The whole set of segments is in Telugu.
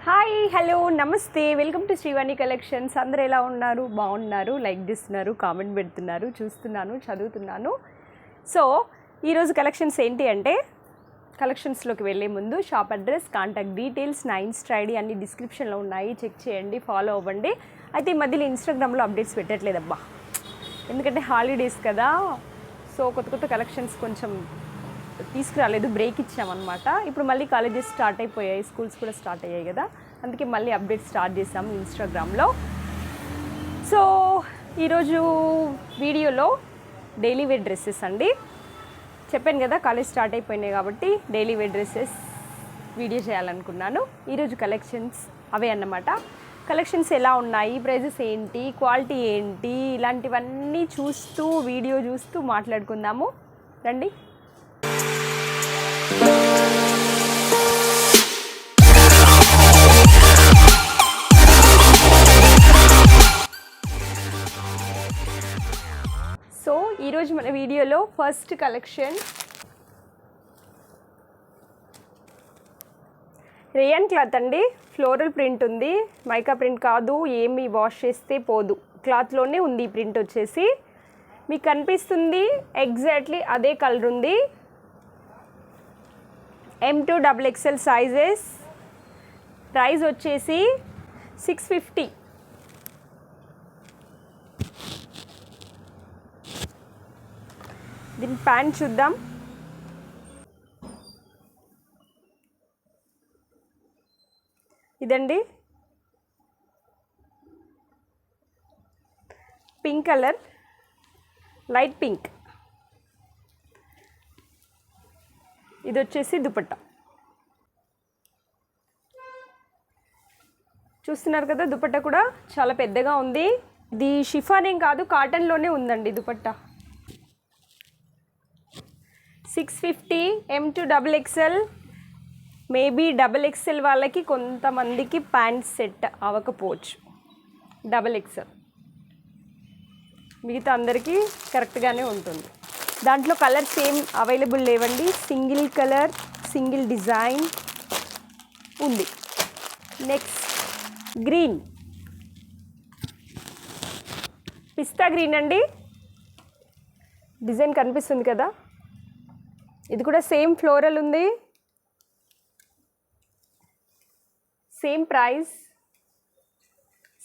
హాయ్ హలో నమస్తే వెల్కమ్ టు శ్రీవాణి కలెక్షన్స్. అందరూ ఎలా ఉన్నారు? బాగున్నారు, లైక్ చేస్తున్నారు, కామెంట్ పెడుతున్నారు, చూస్తున్నాను, చదువుతున్నాను. సో ఈరోజు కలెక్షన్స్ ఏంటి అంటే, కలెక్షన్స్లోకి వెళ్ళే ముందు షాప్ అడ్రస్, కాంటాక్ట్ డీటెయిల్స్, నా ఇన్స్టా ఐడి అన్ని డిస్క్రిప్షన్లో ఉన్నాయి, చెక్ చేయండి, ఫాలో అవ్వండి. అయితే ఈ మధ్యలో ఇన్స్టాగ్రామ్లో అప్డేట్స్ పెట్టట్లేదబ్బా, ఎందుకంటే హాలిడేస్ కదా. సో కొత్త కొత్త కలెక్షన్స్ కొంచెం తీసుకురాలేదు, బ్రేక్ ఇచ్చామన్నమాట. ఇప్పుడు మళ్ళీ కాలేజెస్ స్టార్ట్ అయిపోయాయి, స్కూల్స్ కూడా స్టార్ట్ అయ్యాయి కదా, అందుకే మళ్ళీ అప్డేట్ స్టార్ట్ చేసాము ఇన్స్టాగ్రామ్లో. సో ఈరోజు వీడియోలో డైలీ వేర్ డ్రెస్సెస్ అండి. చెప్పాను కదా కాలేజ్ స్టార్ట్ అయిపోయినాయి కాబట్టి డైలీ వేర్ డ్రెస్సెస్ వీడియో చేయాలనుకున్నాను. ఈరోజు కలెక్షన్స్ అవే అన్నమాట. కలెక్షన్స్ ఎలా ఉన్నాయి, ప్రైజెస్ ఏంటి, క్వాలిటీ ఏంటి, ఇలాంటివన్నీ చూస్తూ వీడియో చూస్తూ మాట్లాడుకుందాము రండి. సో ఈరోజు మన వీడియోలో ఫస్ట్ కలెక్షన్ రేయన్ క్లాత్ అండి. ఫ్లోరల్ ప్రింట్ ఉంది, మైకా ప్రింట్ కాదు, ఏమి వాష్ చేస్తే పోదు, క్లాత్లోనే ఉంది. ఈ ప్రింట్ వచ్చేసి మీకు కనిపిస్తుంది, ఎగ్జాక్ట్లీ అదే కలర్ ఉంది. M2 XXL sizes. ప్రైస్ వచ్చేసి 650. దీని ప్యాంట్ చూద్దాం. ఇదండి పింక్ కలర్, లైట్ పింక్. ఇది వచ్చేసి దుపట్టా. చూస్తున్నారు కదా, దుపట్టా కూడా చాలా పెద్దగా ఉంది. ఇది షిఫాన్ ఏం కాదు, కాటన్లోనే ఉందండి dupatta. 650. M2 XXL. Maybe XXL వాళ్ళకి కొంతమందికి ప్యాంట్ సెట్ అవ్వకపోవచ్చు, XXL. మిగతా అందరికీ కరెక్ట్గానే ఉంటుంది. దాంట్లో కలర్స్ ఏం అవైలబుల్ లేవండి, సింగిల్ కలర్, సింగిల్ డిజైన్ ఉంది. నెక్స్ట్ గ్రీన్, పిస్తా గ్రీన్ అండి. డిజైన్ కనిపిస్తుంది కదా, ఇది కూడా సేమ్ ఫ్లోరల్ ఉంది, same price,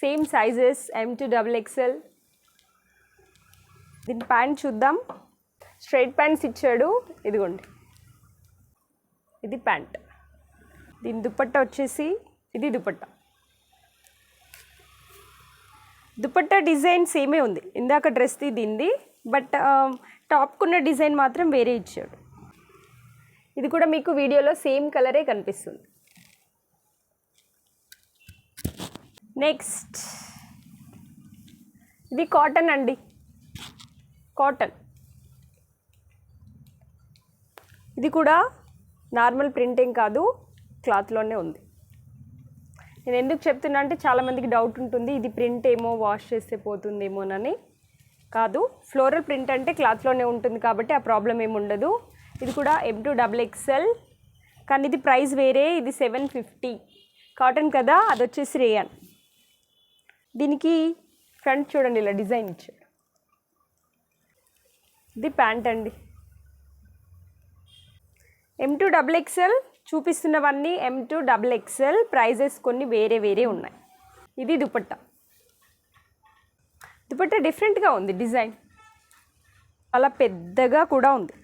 same sizes, M2 XXL. దీని ప్యాంట్ చూద్దాం. స్ట్రైట్ ప్యాంట్స్ ఇచ్చాడు, ఇదిగోండి, ఇది ప్యాంట్. దీని దుపట్టా వచ్చేసి ఇది దుపట్టా. దుపట్టా డిజైన్ సేమే ఉంది, ఇందాక డ్రెస్ది దీనిది, బట్ టాప్కున్న డిజైన్ మాత్రం వేరే ఇచ్చాడు. ఇది కూడా మీకు వీడియోలో సేమ్ కలరే కనిపిస్తుంది. నెక్స్ట్ ఇది కాటన్ అండి, కాటన్. ఇది కూడా నార్మల్ ప్రింటింగ్ కాదు, క్లాత్లోనే ఉంది. నేను ఎందుకు చెప్తున్నా అంటే చాలామందికి డౌట్ ఉంటుంది, ఇది ప్రింట్ ఏమో వాష్ చేస్తే పోతుందేమోనని. కాదు, ఫ్లోరల్ ప్రింట్ అంటే క్లాత్లోనే ఉంటుంది కాబట్టి ఆ ప్రాబ్లం ఏమి ఉండదు. ఇది కూడా M2 XXL, కానీ ఇది ప్రైస్ వేరే, ఇది 750. కాటన్ కదా, అది వచ్చేసి రేయన్. దీనికి ఫ్రంట్ చూడండి, ఇలా డిజైన్ ఇచ్చాడు. ఇది ప్యాంట్ అండి. M2 XXL చూపిస్తున్నవన్నీ M2 XXL, prices కొన్ని వేరే వేరే ఉన్నాయి. ఇది దుపట్టా. దుపట్టా డిఫరెంట్గా ఉంది, డిజైన్ చాలా పెద్దగా కూడా ఉంది.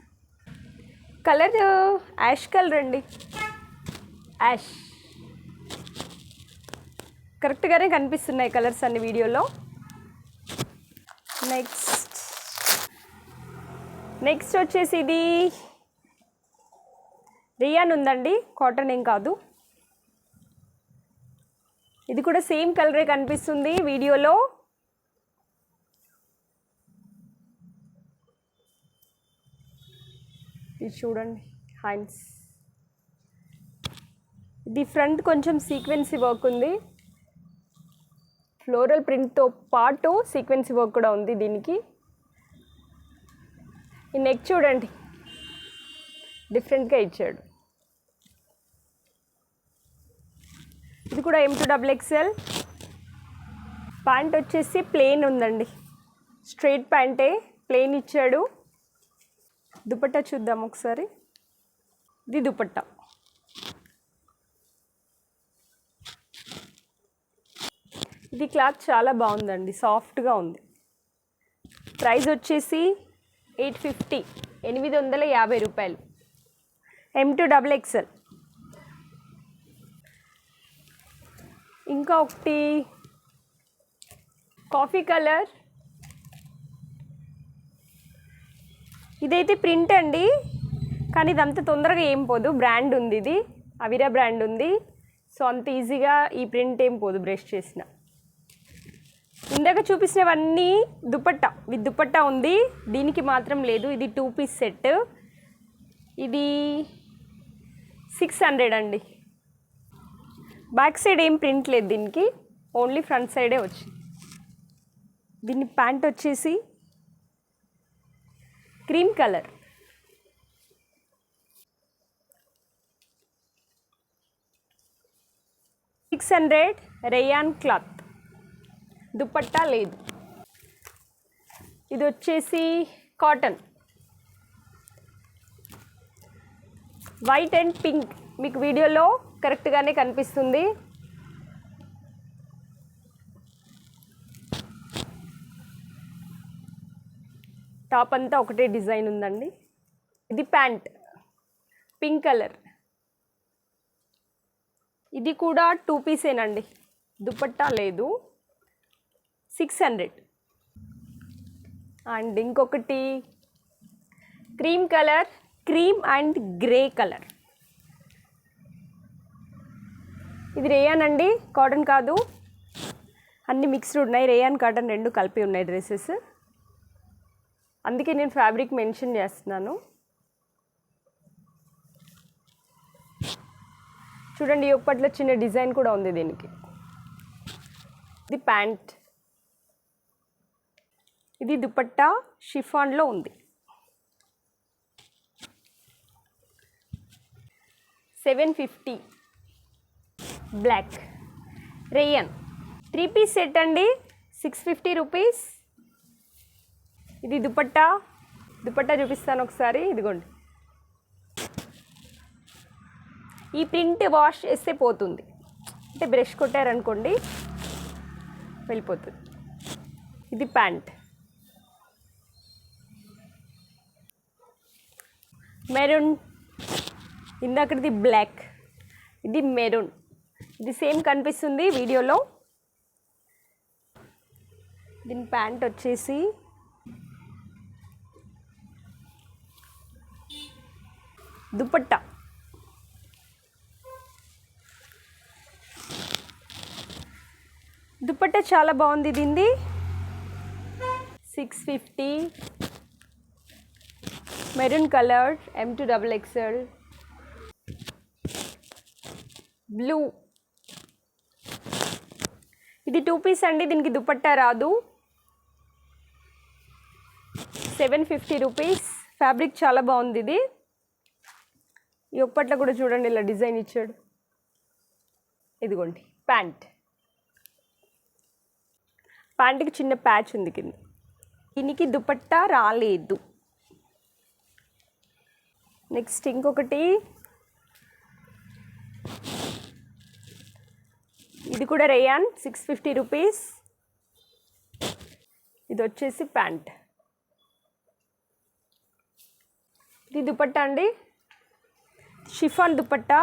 కలర్ యాష్ కలర్ అండి, యాష్. కరెక్ట్గానే కనిపిస్తున్నాయి కలర్స్ అన్ని వీడియోలో. నెక్స్ట్ వచ్చేసి ఇది రియాన్ ఉందండి, కాటన్ ఏం కాదు. ఇది కూడా సేమ్ కలరే కనిపిస్తుంది వీడియోలో. ఇది చూడండి, హ్యాండ్స్. ఇది ఫ్రంట్ కొంచెం సీక్వెన్సీ వర్క్ ఉంది, ఫ్లోరల్ ప్రింట్తో పాటు సీక్వెన్సీ వర్క్ కూడా ఉంది దీనికి. ఈ నెక్ చూడండి, డిఫరెంట్గా ఇచ్చాడు. ఇది కూడా M2XXL. ప్యాంట్ వచ్చేసి ప్లెయిన్ ఉందండి, స్ట్రైట్ ప్యాంటే ప్లెయిన్ ఇచ్చాడు. దుపట్టా చూద్దాం ఒకసారి. ఇది దుపట్టా. ఇది క్లాత్ చాలా బాగుందండి, సాఫ్ట్గా ఉంది. ప్రైస్ వచ్చేసి 850, 850 రూపాయలు. M2XXL. ఇంకా ఒకటి కాఫీ కలర్. ఇదైతే ప్రింట్ అండి, కానీ ఇదంతా తొందరగా ఏం పోదు. బ్రాండ్ ఉంది, ఇది అవిరా బ్రాండ్ ఉంది. సో అంత ఈజీగా ఈ ప్రింట్ ఏం పోదు బ్రష్ చేసిన. ఇందాక చూపించినవన్నీ దుపట్టా, విత్ దుపట్టా ఉంది, దీనికి మాత్రం లేదు. ఇది 2 పీస్ సెట్. ఇది 600 అండి. బ్యాక్ సైడ్ ఏం ప్రింట్ లేదు దీనికి, ఓన్లీ ఫ్రంట్ సైడే వచ్చింది. దీని ప్యాంట్ వచ్చేసి cream colour. $600 rayon cloth. Dupatta లేదు. ఇది వచ్చేసి కాటన్, వైట్ అండ్ పింక్. మీకు వీడియోలో కరెక్ట్గానే కనిపిస్తుంది. టాప్ అంతా ఒకటే డిజైన్ ఉందండి. ఇది ప్యాంట్ పింక్ కలర్. ఇది కూడా 2 పీసేనండి, దుపట్టా లేదు. 600. అండ్ ఇంకొకటి cream colour, cream and grey colour. ఇది రేయాన్ అండి, కాటన్ కాదు. అన్ని మిక్స్డ్ ఉన్నాయి, రేయాన్ కాటన్ రెండు కలిపి ఉన్నాయి డ్రెస్సెస్. అందుకే నేను ఫ్యాబ్రిక్ మెన్షన్ చేస్తున్నాను. చూడండి, ఒప్పట్లో చిన్న డిజైన్ కూడా ఉంది దీనికి. ఇది ప్యాంట్. ఇది దుపట్టా షిఫాన్లో ఉంది. 750 బ్లాక్ రేయన్. 3 పీస్ సెట్ అండి, 650 రూపీస్. ఇది దుపట్టా. దుపట్టా చూపిస్తాను ఒకసారి. ఇదిగోండి, ఈ ప్రింట్ వాష్ చేస్తే పోతుంది, అంటే బ్రష్ కొట్టారనుకోండి వెళ్ళిపోతుంది. ఇది ప్యాంట్. మెరూన్. ఇందాకది బ్లాక్, ఇది మెరూన్. ఇది సేమ్ కనిపిస్తుంది వీడియోలో. దీని ప్యాంట్ వచ్చేసి దుపట్టా. దుపట్టా చాలా బాగుంది దీనిది. 650 మెరూన్ కలర్, M2XXL బ్లూ. ఇది 2 పీస్ అండి, దీనికి దుపట్టా రాదు. 750 రూపీస్. ఫ్యాబ్రిక్ చాలా బాగుంది ఇది. ఈ ఒప్పట్లో కూడా చూడండి ఇలా డిజైన్ ఇచ్చాడు. ఇదిగోండి ప్యాంట్. ప్యాంట్కి చిన్న ప్యాచ్ ఉంది కింద. దీనికి దుపట్టా రాలేదు. నెక్స్ట్ ఇంకొకటి, ఇది కూడా రేయాన్, 650 రూపీస్. ఇది వచ్చేసి ప్యాంట్. ఇది దుపట్టా అండి, షిఫాన్ దుపట్టా.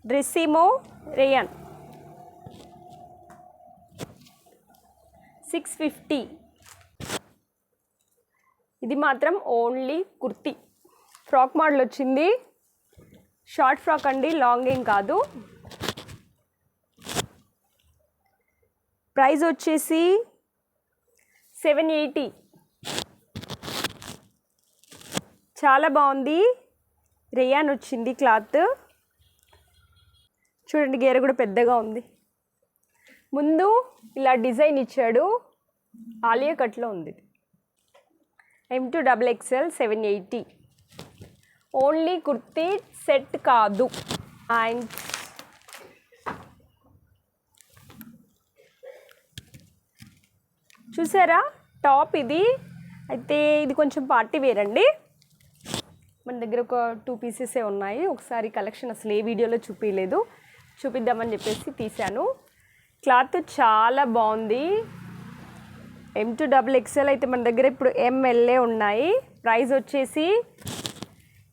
డ్రెస్ ఏమో రేయాన్. 650. ఇది మాత్రం ఓన్లీ కుర్తీ, ఫ్రాక్ మోడల్ వచ్చింది. షార్ట్ ఫ్రాక్ అండి, లాంగ్ ఏం కాదు. ప్రైస్ వచ్చేసి 780. చాలా బాగుంది. రేయాన్ వచ్చింది క్లాత్. చూడండి, గేర కూడా పెద్దగా ఉంది. ముందు ఇలా డిజైన్ ఇచ్చాడు, ఆలియా కట్లో ఉంది. M2XXL 780. ఓన్లీ కుర్తీ సెట్ కాదు. అండ్ చూసారా టాప్ ఇది. అయితే ఇది కొంచెం పార్టీ వేర్ అండి. మన దగ్గర ఒక 2 పీసెసే ఉన్నాయి. ఒకసారి కలెక్షన్ అసలు ఏ వీడియోలో చూపిద్దామని చెప్పేసి తీశాను. క్లాత్ చాలా బాగుంది. M2XXL అయితే మన దగ్గర ఇప్పుడు MLA ఉన్నాయి. ప్రైస్ వచ్చేసి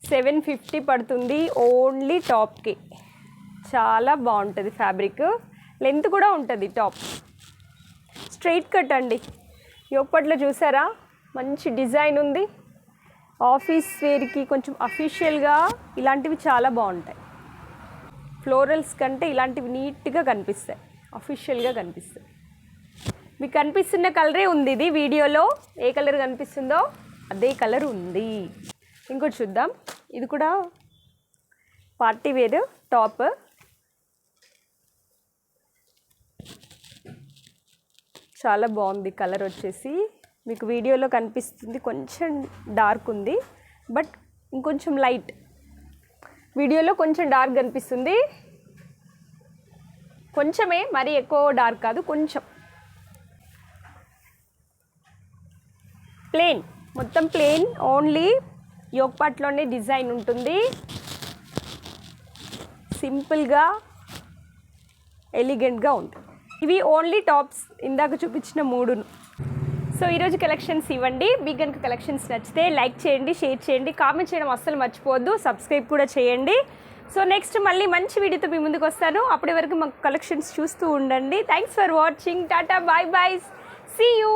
750 పడుతుంది ఓన్లీ టాప్కి. చాలా బాగుంటుంది ఫ్యాబ్రిక్, లెంత్ కూడా ఉంటుంది. టాప్ స్ట్రైట్ కట్ అండి. యోగపట్లో చూసారా మంచి డిజైన్ ఉంది. ఆఫీస్ వేర్కి కొంచెం అఫీషియల్గా ఇలాంటివి చాలా బాగుంటాయి. ఫ్లోరల్స్ కంటే ఇలాంటివి నీట్గా కనిపిస్తాయి, అఫీషియల్గా కనిపిస్తాయి. మీకు కనిపిస్తున్న కలరే ఉంది ఇది వీడియోలో. ఏ కలర్ కనిపిస్తుందో అదే కలర్ ఉంది. ఇంకోటి చూద్దాం. ఇది కూడా పార్టీ వేర్ టాప్. చాలా బాగుంది కలర్ వచ్చేసి. మీకు వీడియోలో కనిపిస్తుంది కొంచెం డార్క్ ఉంది, బట్ ఇంకొంచెం లైట్. వీడియోలో కొంచెం డార్క్ కనిపిస్తుంది, కొంచెమే, మరీ ఎక్కువ డార్క్ కాదు, కొంచెం. ప్లెయిన్, మొత్తం ప్లెయిన్, ఓన్లీ యోగ్ పార్ట్లోనే డిజైన్ ఉంటుంది. సింపుల్గా ఎలిగెంట్గా ఉంటుంది. ఇవి ఓన్లీ టాప్స్, ఇందాక చూపించిన 3. సో ఈరోజు కలెక్షన్స్ ఇవ్వండి. మీకు కనుక కలెక్షన్స్ నచ్చితే లైక్ చేయండి, షేర్ చేయండి, కామెంట్ చేయడం అస్సలు మర్చిపోవద్దు, సబ్స్క్రైబ్ కూడా చేయండి. సో నెక్స్ట్ మళ్ళీ మంచి వీడియోతో మీ ముందుకు వస్తాను. అప్పటి వరకు మాకు కలెక్షన్స్ చూస్తూ ఉండండి. Thanks for watching. Tata, bye bye, see you.